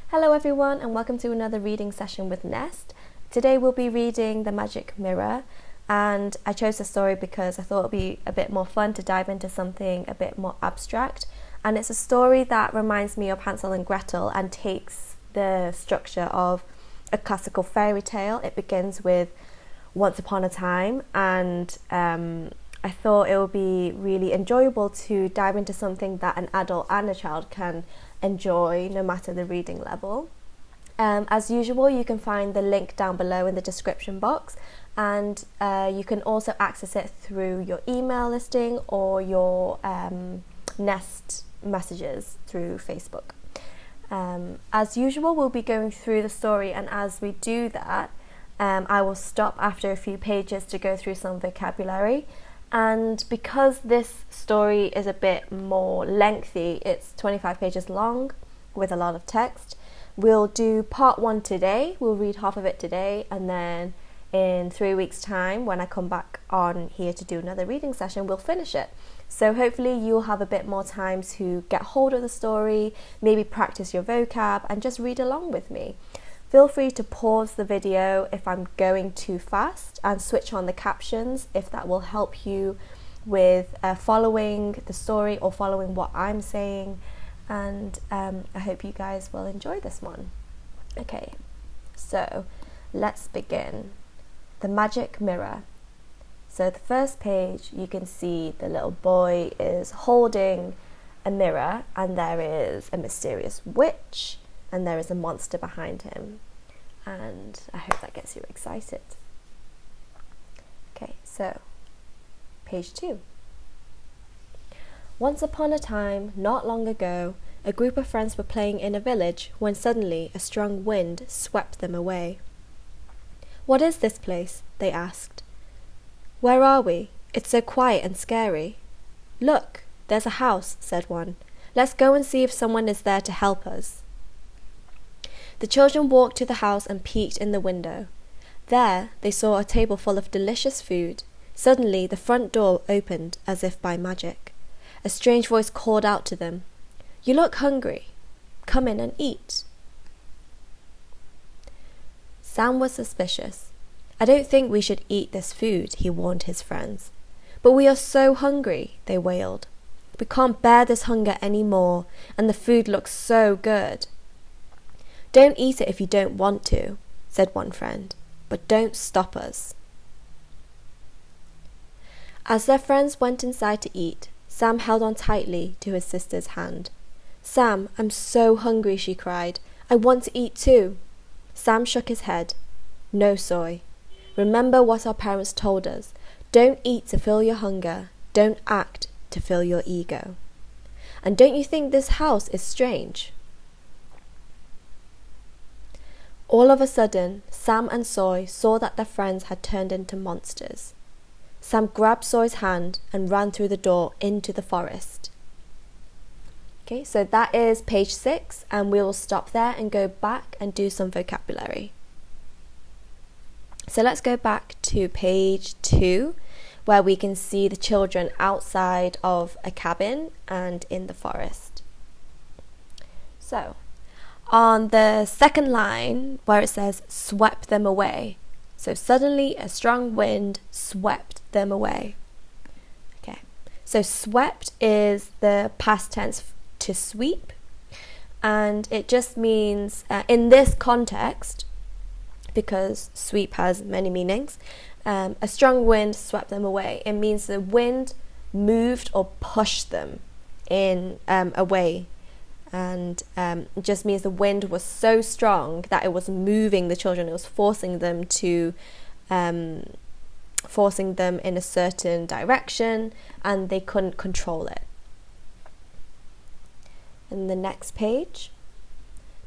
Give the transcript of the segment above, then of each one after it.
Hello everyone and welcome to another reading session with N.E.S.T. Today we'll be reading The Magic Mirror, and I chose the story because I thought it would be a bit more fun to dive into something a bit more abstract, and it's a story that reminds me of Hansel and Gretel and takes the structure of a classical fairy tale. It begins with once upon a time, and I thought it would be really enjoyable to dive into something that an adult and a child can enjoy no matter the reading level. As usual, you can find the link down below in the description box, and you can also access it through your email listing or your N.E.S.T messages through Facebook. As usual, we'll be going through the story, and as we do that, I will stop after a few pages to go through some vocabulary. And because this story is a bit more lengthy, it's 25 pages long with a lot of text, we'll do part 1 today. We'll read half of it today, and then in 3 weeks' time, when I come back on here to do another reading session, we'll finish it. So hopefully you'll have a bit more time to get hold of the story, maybe practice your vocab and just read along with me. Feel free to pause the video if I'm going too fast and switch on the captions if that will help you with following the story or following what I'm saying. And I hope you guys will enjoy this one. Okay, so let's begin. The Magic Mirror. So the first page, you can see the little boy is holding a mirror, and there is a mysterious witch and there is a monster behind him, and I hope that gets you excited. Okay, so page 2. Once upon a time, not long ago, a group of friends were playing in a village when suddenly a strong wind swept them away. "What is this place?" they asked. "Where are we? It's so quiet and scary." "Look, there's a house," said one. "Let's go and see if someone is there to help us." The children walked to the house and peeked in the window. There they saw a table full of delicious food. Suddenly the front door opened as if by magic. A strange voice called out to them, "You look hungry. Come in and eat." Sam was suspicious. "I don't think we should eat this food," he warned his friends. "But we are so hungry," they wailed. "We can't bear this hunger any more, and the food looks so good." "Don't eat it if you don't want to," said one friend, "but don't stop us." As their friends went inside to eat, Sam held on tightly to his sister's hand. "Sam, I'm so hungry," she cried. "I want to eat too." Sam shook his head. "No, Soy. Remember what our parents told us. Don't eat to fill your hunger. Don't act to fill your ego. And don't you think this house is strange?" All of a sudden, Sam and Soy saw that their friends had turned into monsters. Sam grabbed Soy's hand and ran through the door into the forest. Okay, so that is page 6, and we will stop there and go back and do some vocabulary. So let's go back to page 2, where we can see the children outside of a cabin and in the forest. So, on the second line, where it says swept them away. So suddenly a strong wind swept them away. Okay, so swept is the past tense to sweep, and it just means, in this context, because sweep has many meanings, a strong wind swept them away. It means the wind moved or pushed them in away. And it just means the wind was so strong that it was moving the children. It was forcing them in a certain direction, and they couldn't control it. And the next page,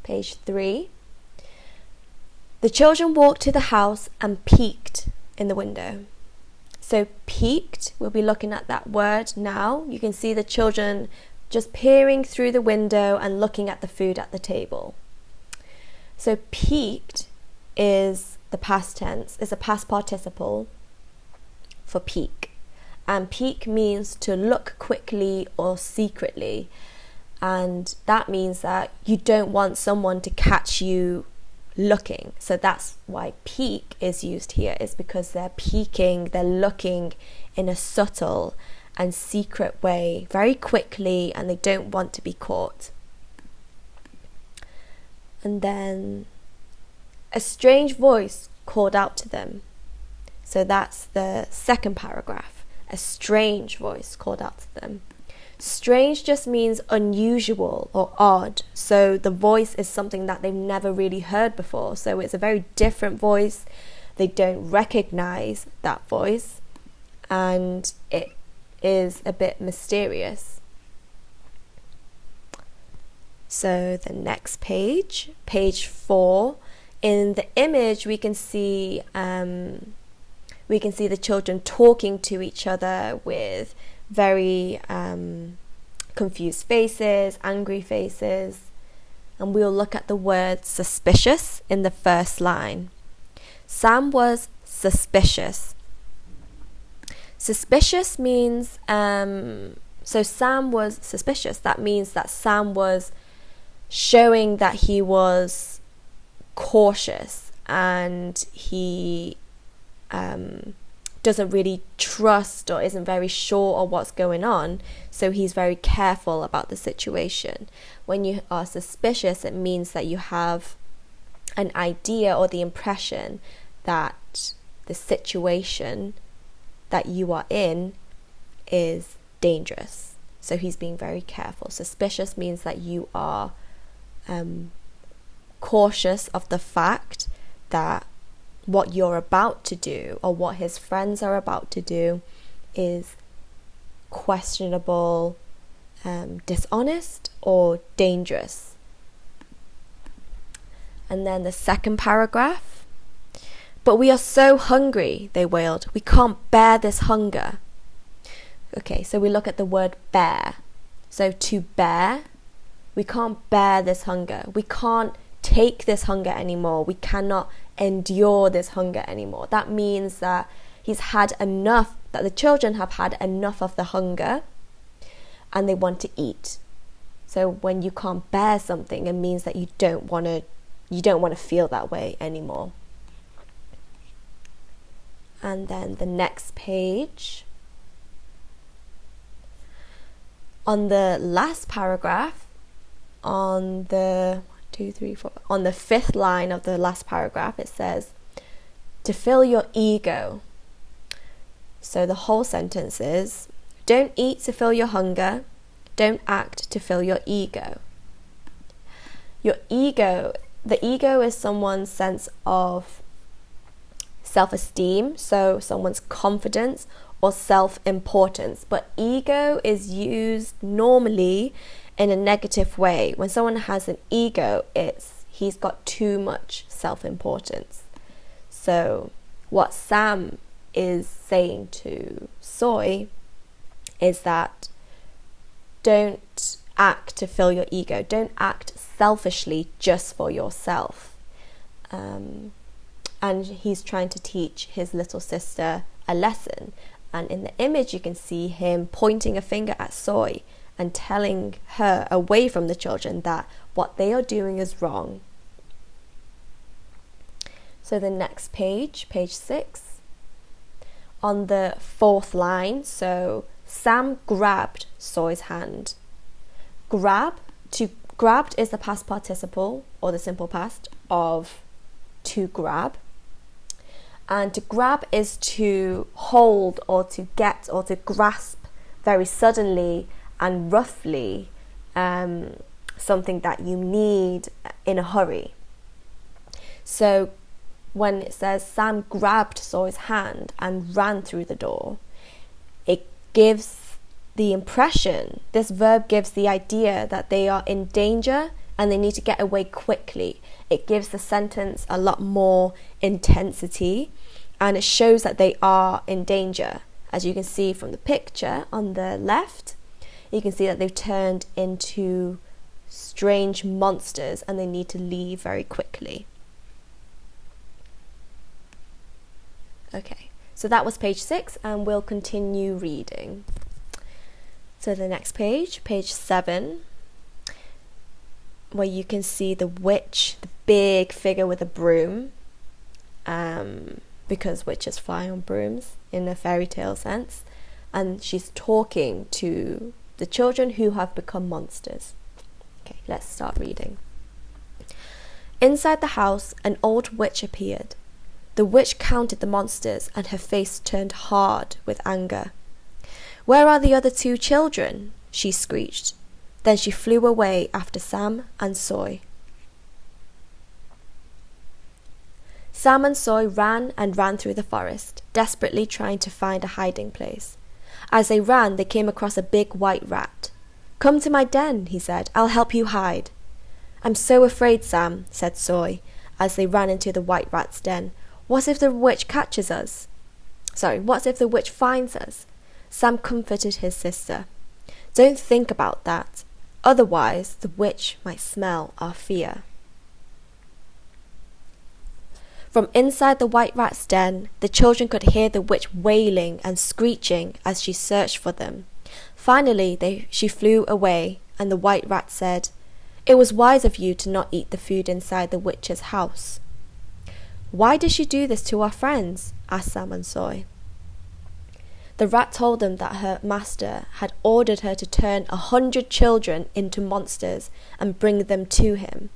page 3. The children walked to the house and peeked in the window. So peeked, we'll be looking at that word now. You can see the children just peering through the window and looking at the food at the table. So peeked is the past tense, is a past participle for peek. And peek means to look quickly or secretly. And that means that you don't want someone to catch you looking. So that's why peek is used here, is because they're peeking, they're looking in a subtle and secret way very quickly, and they don't want to be caught. And then a strange voice called out to them. So that's the second paragraph. A strange voice called out to them. Strange just means unusual or odd. So the voice is something that they've never really heard before. So it's a very different voice. They don't recognize that voice. And it is a bit mysterious. So the next page, page 4. In the image, we can see the children talking to each other with very confused faces, angry faces. And we'll look at the word suspicious in the first line. Sam was suspicious. Suspicious means, so Sam was suspicious. That means that Sam was showing that he was cautious, and he doesn't really trust or isn't very sure of what's going on, so he's very careful about the situation. When you are suspicious, it means that you have an idea or the impression that the situation that you are in is dangerous. So he's being very careful. Suspicious means that you are cautious of the fact that what you're about to do, or what his friends are about to do, is questionable, dishonest, or dangerous. And then the second paragraph. But we are so hungry, they wailed. We can't bear this hunger. Okay, so we look at the word bear. So to bear, we can't bear this hunger. We can't take this hunger anymore. We cannot endure this hunger anymore. That means that he's had enough, that the children have had enough of the hunger, and they want to eat. So when you can't bear something, it means that you don't want to feel that way anymore. And then the next page, on the last paragraph, on the fifth line of the last paragraph, it says, to fill your ego. So the whole sentence is, don't eat to fill your hunger, don't act to fill your ego. Your ego, the ego is someone's sense of self-esteem, so someone's confidence or self-importance. But ego is used normally in a negative way. When someone has an ego, he's got too much self-importance. So what Sam is saying to Soy is that don't act to fill your ego. Don't act selfishly just for yourself. And he's trying to teach his little sister a lesson. And in the image, you can see him pointing a finger at Soy and telling her away from the children that what they are doing is wrong. So the next page, page 6, on the fourth line, so Sam grabbed Soy's hand. Grabbed is the past participle, or the simple past, of to grab. And to grab is to hold or to get or to grasp very suddenly and roughly something that you need in a hurry. So when it says Sam grabbed Soy's hand and ran through the door, it gives the impression, this verb gives the idea that they are in danger and they need to get away quickly. It gives the sentence a lot more intensity, and it shows that they are in danger. As you can see from the picture on the left, you can see that they've turned into strange monsters and they need to leave very quickly. Okay, so that was page 6, and we'll continue reading. So the next page, page 7. where you can see the witch, the big figure with a broom, because witches fly on brooms in a fairy tale sense, and she's talking to the children who have become monsters. Okay, let's start reading. Inside the house, an old witch appeared. The witch counted the monsters, and her face turned hard with anger. "Where are the other 2 children?" she screeched. Then she flew away after Sam and Soy. Sam and Soy ran and ran through the forest, desperately trying to find a hiding place. As they ran, they came across a big white rat. "Come to my den," he said. "I'll help you hide." "I'm so afraid, Sam," said Soy, as they ran into the white rat's den. What if the witch finds us?" Sam comforted his sister. "Don't think about that. Otherwise, the witch might smell our fear." From inside the white rat's den, the children could hear the witch wailing and screeching as she searched for them. Finally, she flew away, and the white rat said, "It was wise of you to not eat the food inside the witch's house." "Why did she do this to our friends?" asked Sam and Soy. The rat told them that her master had ordered her to turn 100 children into monsters and bring them to him.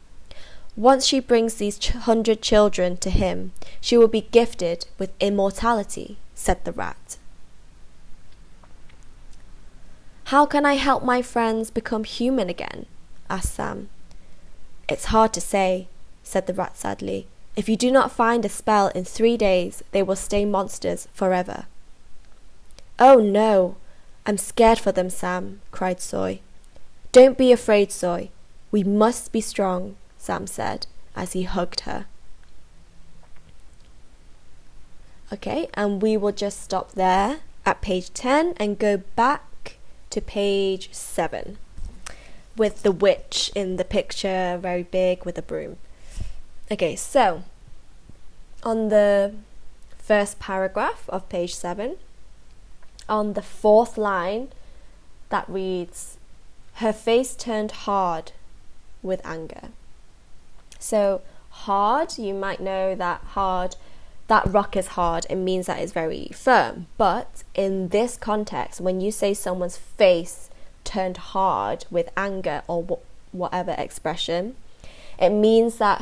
Once she brings these 100 children to him, she will be gifted with immortality, said the rat. "How can I help my friends become human again?" asked Sam. "It's hard to say," said the rat sadly. "If you do not find a spell in 3 days, they will stay monsters forever." "Oh no, I'm scared for them, Sam," cried Soy. "Don't be afraid, Soy. We must be strong," Sam said as he hugged her. Okay, and we will just stop there at page 10 and go back to page 7 with the witch in the picture, very big with a broom. Okay, so on the first paragraph of page 7, on the 4th line, that reads, "Her face turned hard with anger." So hard, you might know that hard, that rock is hard. It means that it's very firm. But in this context, when you say someone's face turned hard with anger or whatever expression, it means that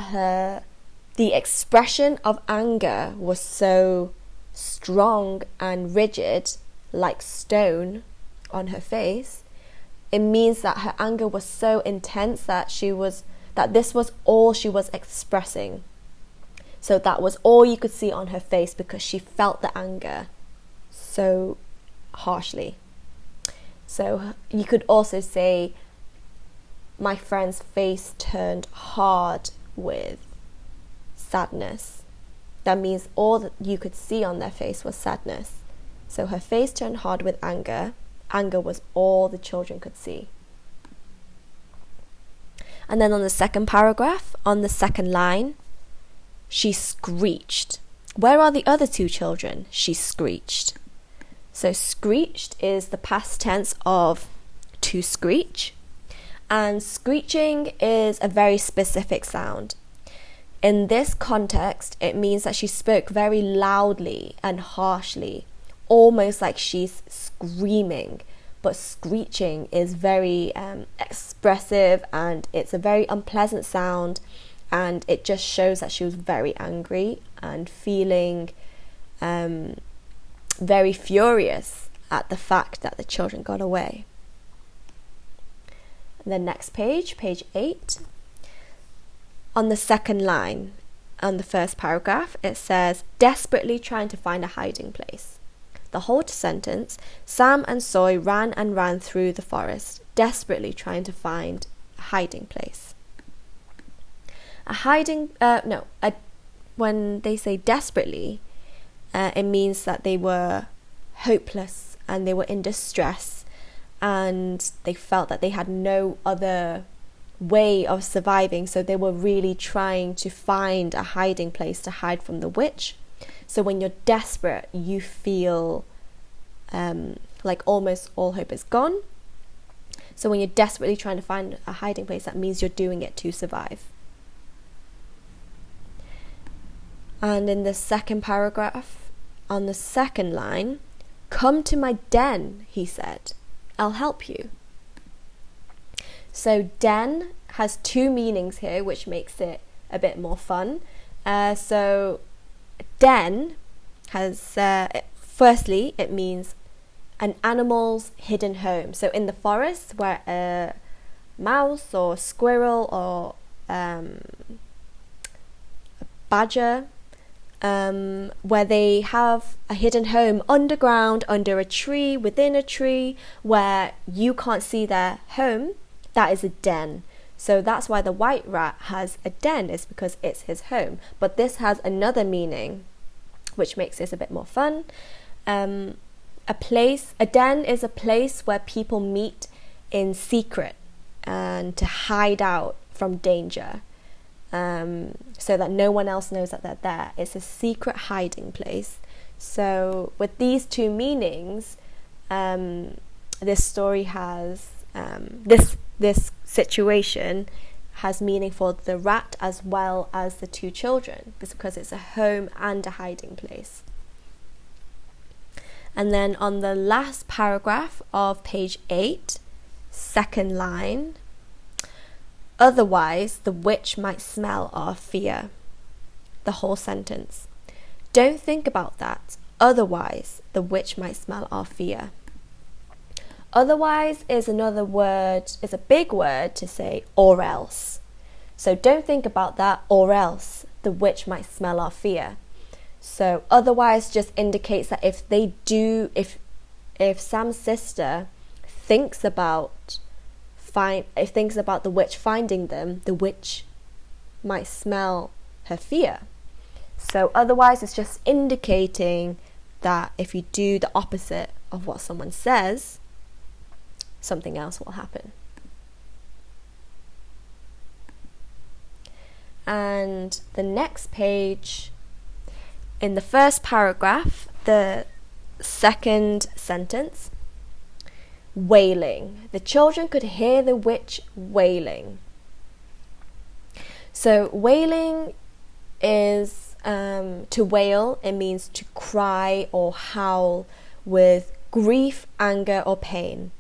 the expression of anger was so strong and rigid, like stone, on her face. It means that her anger was so intense that this was all she was expressing. So that was all you could see on her face because she felt the anger so harshly. So you could also say, my friend's face turned hard with sadness. That means all that you could see on their face was sadness. So her face turned hard with anger. Anger was all the children could see. And then on the second paragraph, on the second line, she screeched. "Where are the other 2 children?" she screeched. So screeched is the past tense of to screech. And screeching is a very specific sound. In this context, it means that she spoke very loudly and harshly, almost like she's screaming. But screeching is very expressive, and it's a very unpleasant sound, and it just shows that she was very angry and feeling very furious at the fact that the children got away. And then next page, page 8. On the second line, on the first paragraph, it says, "Desperately trying to find a hiding place." The whole sentence, Sam and Soy ran and ran through the forest, desperately trying to find a hiding place. When they say desperately, it means that they were hopeless and they were in distress and they felt that they had no other way of surviving, so they were really trying to find a hiding place to hide from the witch. So when you're desperate, you feel like almost all hope is gone. So when you're desperately trying to find a hiding place, that means you're doing it to survive. And in the second paragraph, on the second line, "Come to my den," he said. "I'll help you." So den has two meanings here, which makes it a bit more fun. So den has, firstly, it means an animal's hidden home. So in the forest, where a mouse or squirrel or a badger, where they have a hidden home underground, under a tree, within a tree, where you can't see their home, that is a den. So that's why the white rat has a den, is because it's his home. But this has another meaning, which makes this a bit more fun. A den is a place where people meet in secret and to hide out from danger, so that no one else knows that they're there. It's a secret hiding place. So with these two meanings, this story has this situation has meaning for the rat as well as the two children, because it's a home and a hiding place. And then on the last paragraph of page 8, second line, "Otherwise the witch might smell our fear." The whole sentence. Don't think about that. Otherwise the witch might smell our fear. Otherwise is another word, is a big word to say or else. So don't think about that, or else the witch might smell our fear. So otherwise just indicates that if Sam's sister thinks about the witch finding them, the witch might smell her fear. So otherwise it's just indicating that if you do the opposite of what someone says, something else will happen. And the next page, in the first paragraph, the second sentence, wailing. The children could hear the witch wailing. So wailing is to wail. It means to cry or howl with grief, anger, or pain.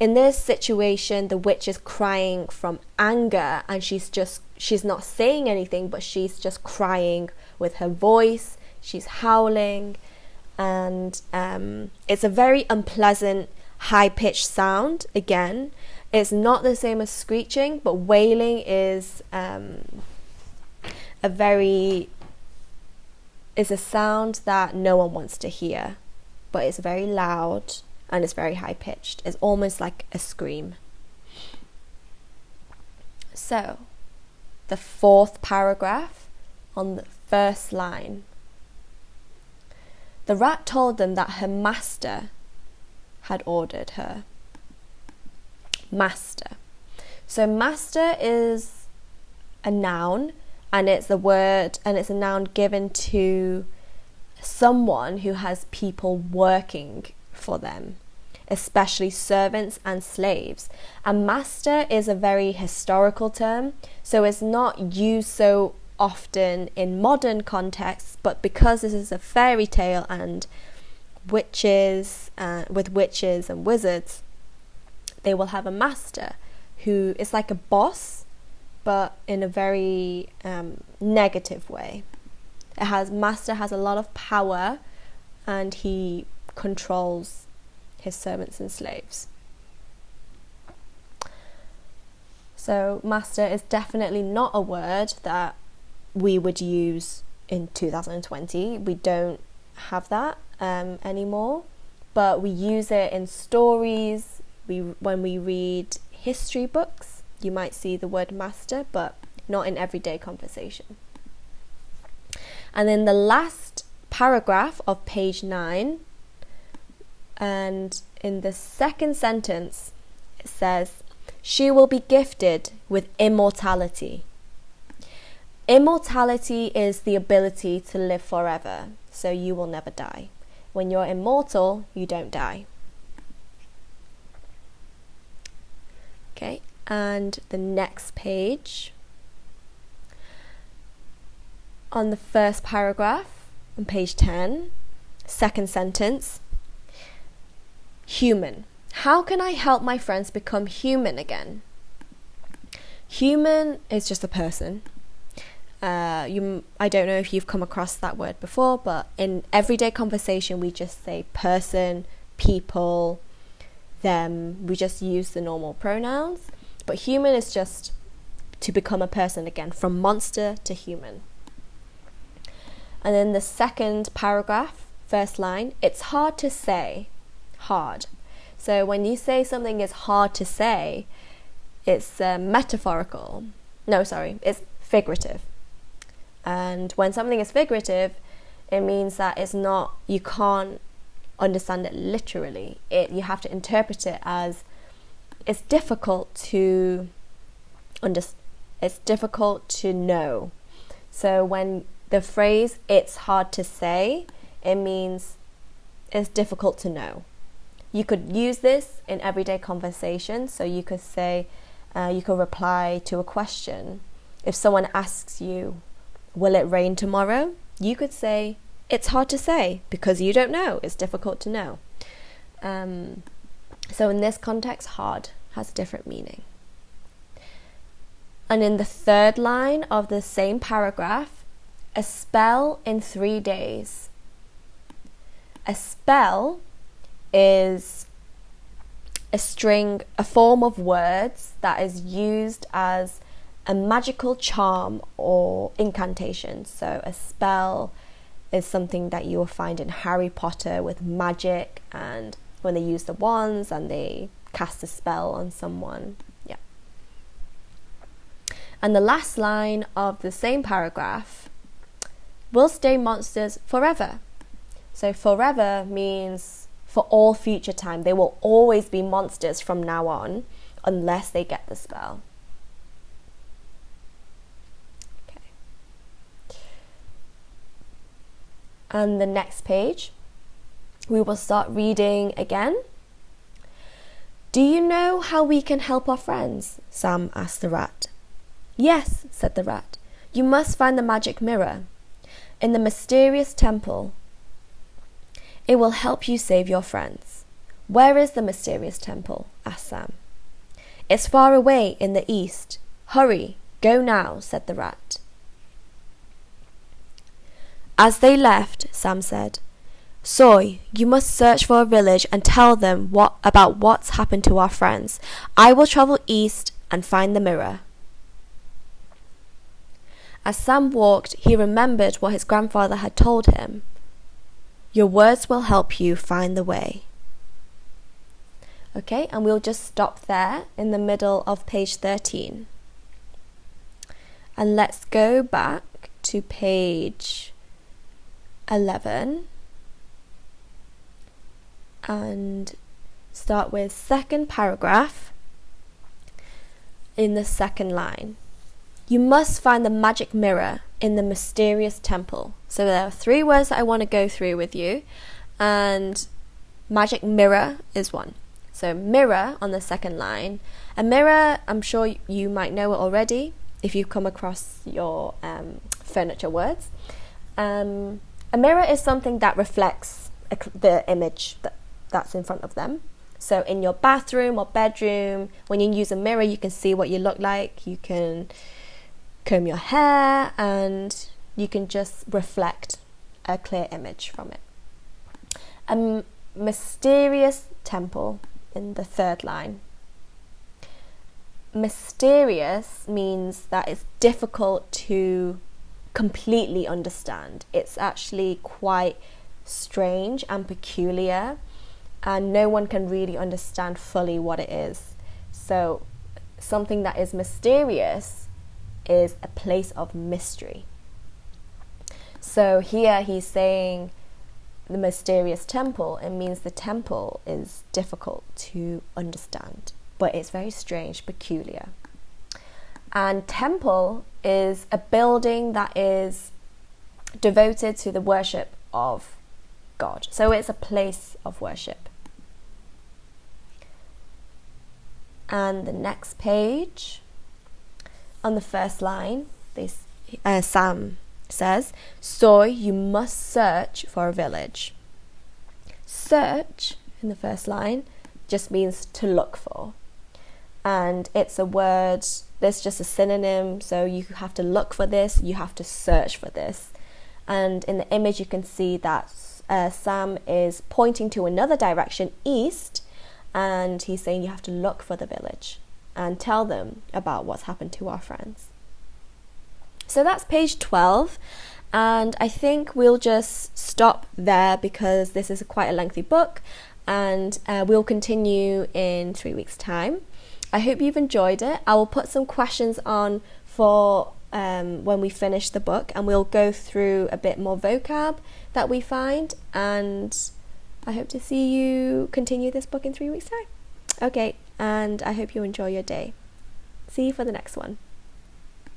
In this situation, the witch is crying from anger, and she's not saying anything, but she's just crying with her voice. She's howling, and it's a very unpleasant, high-pitched sound. Again, it's not the same as screeching, but wailing is a sound that no one wants to hear, but it's very loud and it's very high-pitched. It's almost like a scream. So, the fourth paragraph on the first line. The rat told them that her master had ordered her. Master. So master is a noun, and it's a noun given to someone who has people working for them, especially servants and slaves. And master is a very historical term, so it's not used so often in modern contexts, but because this is a fairy tale and with witches and wizards, they will have a master who is like a boss, but in a very negative way. Master has a lot of power, and he controls his servants and slaves. So master is definitely not a word that we would use in 2020. We don't have that anymore, but we use it in stories. When we read history books, you might see the word master, but not in everyday conversation. And then the last paragraph of page 9, and in the second sentence, it says, she will be gifted with immortality. Immortality is the ability to live forever, so you will never die. When you're immortal, you don't die. Okay, and the next page, on the first paragraph on page 10, second sentence, human. How can I help my friends become human again? Human is just a person. I don't know if you've come across that word before, but in everyday conversation we just say person, people, them. We just use the normal pronouns. But human is just to become a person again, from monster to human. And then the second paragraph, first line, it's hard to say. Hard. So when you say something is hard to say, it's metaphorical. No, sorry, it's figurative. And when something is figurative, it means that it's not, you can't understand it literally. You have to interpret it as it's difficult to it's difficult to know. So when the phrase it's hard to say, it means it's difficult to know. You could use this in everyday conversation. So you could say, you could reply to a question. If someone asks you, will it rain tomorrow? You could say, it's hard to say, because you don't know. It's difficult to know. So in this context, hard has a different meaning. And in the third line of the same paragraph, a spell in 3 days. A spell is a form of words that is used as a magical charm or incantation. So a spell is something that you will find in Harry Potter with magic, and when they use the wands and they cast a spell on someone. Yeah. And the last line of the same paragraph, will stay monsters forever. So forever means for all future time. They will always be monsters from now on, unless they get the spell. Okay. And the next page, we will start reading again. Do you know how we can help our friends? Sam asked the rat. Yes, said the rat. You must find the magic mirror in the mysterious temple. It will help you save your friends. Where is the mysterious temple? Asked Sam. It's far away in the east. Hurry, go now, said the rat. As they left, Sam said, Soy, you must search for a village and tell them about what's happened to our friends. I will travel east and find the mirror. As Sam walked, he remembered what his grandfather had told him. Your words will help you find the way. Okay, and we'll just stop there in the middle of page 13. And let's go back to page 11 and start with second paragraph in the second line. You must find the magic mirror in the mysterious temple. So there are 3 words that I want to go through with you, and magic mirror is one. So mirror on the second line. A mirror, I'm sure you might know it already if you've come across your furniture words. A mirror is something that reflects the image that's in front of them. So in your bathroom or bedroom, when you use a mirror, you can see what you look like. You can comb your hair and you can just reflect a clear image from it. A mysterious temple in the third line. Mysterious means that it's difficult to completely understand. It's actually quite strange and peculiar, and no one can really understand fully what it is. So something that is mysterious is a place of mystery. So here he's saying the mysterious temple. It means the temple is difficult to understand, but it's very strange, peculiar. And temple is a building that is devoted to the worship of God. So it's a place of worship. And the next page, on the first line, Sam says, "So you must search for a village." Search, in the first line, just means to look for. And it's a word, there's just a synonym, so you have to look for this, you have to search for this. And in the image you can see that Sam is pointing to another direction, east, and he's saying you have to look for the village and tell them about what's happened to our friends. So that's page 12, and I think we'll just stop there because this is quite a lengthy book, and we'll continue in 3 weeks' time. I hope you've enjoyed it. I will put some questions on for when we finish the book, and we'll go through a bit more vocab that we find, and I hope to see you continue this book in 3 weeks' time. Okay, and I hope you enjoy your day. See you for the next one.